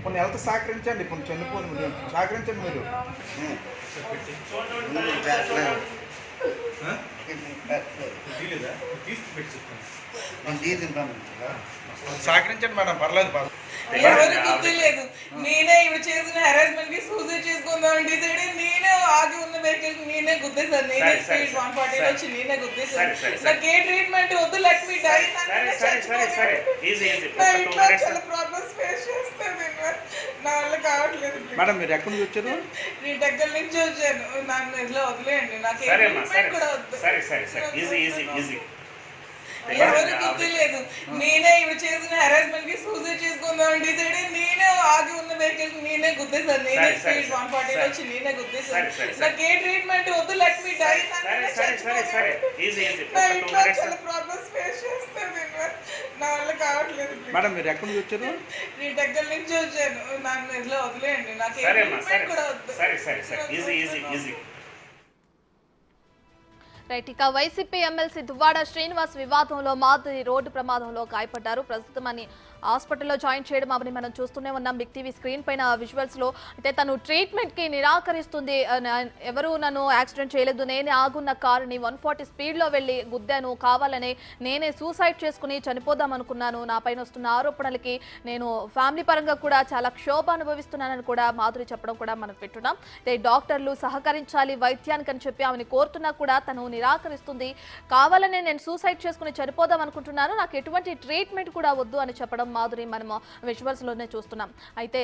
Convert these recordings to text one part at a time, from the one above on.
కొన్ని హెల్త్ సహకరించండి, కొన్ని చనిపోని మీరు సహకరించండి మీరు. సహకరించండి మేడం, పర్లేదు. ఎవరు గుర్తు లేదు. నేనే ఇవి చేసిన హెరాస్మెంట్ కి సూసైడ్ చేసుకుందాం డిసైడ్ అయ్యి నేనే ఆగి ఉన్న వెహికల్ నేనే గుద్దేశాను. నేనే స్పీడ్ 140 వచ్చి నేనే గుద్దేశాను. నాకు ఏ ట్రీట్మెంట్ వద్దు, లెట్ మీ డై. చాలా ప్రాబ్లమ్స్ ఫేస్ చేస్తాను. నా వల్ల కావట్లేదు మేడం. మీరు ఎక్కడి నుంచి వచ్చారు? నేను దగ్గర నుంచి వచ్చాను. నన్ను ఇట్లా వదిలేయండి, నాకు ఏ ట్రీట్మెంట్ కూడా వద్దు. ఎవరు గుర్తు లేదు. నేనే ఇవి చేసిన హెరాస్మెంట్ కి సూసైడ్ చేసుకుందాం డిసైడ్ అయ్యి నేనే ఆగి ఉన్న వెహికల్ నేనే గుద్దేశాను. నేనే స్పీడ్ 140 వచ్చి నేనే గుద్దేశాను. నాకు ఏ ట్రీట్మెంట్ వద్దు, లెట్ మీ డై. చాలా ప్రాబ్లమ్స్ ఫేస్ చేస్తాను. నా వల్ల కావట్లేదు మేడం. మీరు ఎక్కడి నుంచి వచ్చారు? నేను దగ్గర నుంచి వచ్చాను. నన్ను ఇట్లా వదిలేయండి, నాకు ఏ ట్రీట్మెంట్ కూడా వద్దు. రైట్. ఇక వైసీపీ ఎమ్మెల్సీ దువ్వాడ శ్రీనివాస్ వివాదంలో మాధురి రోడ్డు ప్రమాదంలో గాయపడ్డారు. ప్రస్తుతం అని హాస్పిటల్లో జాయిన్ చేయడం అవని మనం చూస్తూనే ఉన్నాం బిగ్ టీవీ స్క్రీన్ పైన విజువల్స్ లో. అయితే తను ట్రీట్మెంట్ కి నిరాకరిస్తుంది. ఎవరు నన్ను యాక్సిడెంట్ చేయలేదు, నేనే ఆగున్న కారుని 140 స్పీడ్ లో వెళ్లి గుద్దాను, కావాలని నేనే సూసైడ్ చేసుకుని చనిపోదాం అనుకున్నాను. నా పైన వస్తున్న ఆరోపణలకి నేను ఫ్యామిలీ పరంగా కూడా చాలా క్షోభ అనుభవిస్తున్నానని కూడా మాధురి చెప్పడం కూడా మనం వింటున్నాం. అయితే డాక్టర్లు సహకరించాలి వైద్యానికి అని చెప్పి ఆమెను కోరుతున్నా కూడా తను నిరాకరిస్తుంది. కావాలనే నేను సూసైడ్ చేసుకుని చనిపోదాం అనుకుంటున్నాను, నాకు ఎటువంటి ట్రీట్మెంట్ కూడా వద్దు అని చెప్పడం మాధురి మనము విజువల్స్ లోనే చూస్తున్నాం. అయితే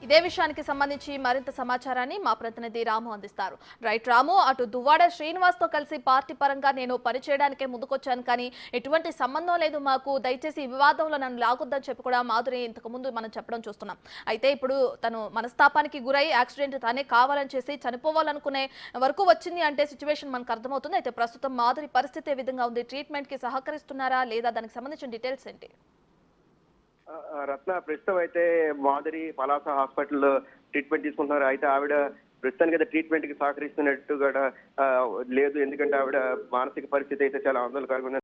ఇదే విషయానికి సంబంధించి మరింత సమాచారాన్ని మా ప్రతినిధి రాము అందిస్తారు. రైట్ రాము, అటు దువ్వాడ శ్రీనివాస్ తో కలిసి పార్టీ పరంగా నేను పనిచేయడానికే ముందుకొచ్చాను, కానీ ఎటువంటి సంబంధం లేదు మాకు, దయచేసి ఈ వివాదంలో నన్ను లాగొద్దని చెప్పి కూడా మాధురి ఇంతకు ముందు మనం చెప్పడం చూస్తున్నాం. అయితే ఇప్పుడు తను మనస్తాపానికి గురై యాక్సిడెంట్ తానే కావాలని చేసి చనిపోవాలనుకునే వరకు వచ్చింది అంటే సిచ్యువేషన్ మనకు అర్థమవుతుంది. అయితే ప్రస్తుతం మాధురి పరిస్థితి ఏ విధంగా ఉంది? ట్రీట్మెంట్ కి సహకరిస్తున్నారా లేదా? దానికి సంబంధించిన డీటెయిల్స్ ఏంటి? రత్న, ప్రస్తుతం అయితే మాధురి పలాస హాస్పిటల్లో ట్రీట్మెంట్ తీసుకుంటున్నారు. అయితే ఆవిడ ప్రస్తుతానికి అయితే ట్రీట్మెంట్ కి సహకరిస్తున్నట్టు కూడా లేదు. ఎందుకంటే ఆవిడ మానసిక పరిస్థితి అయితే చాలా ఆందోళనకరంగా ఉంది.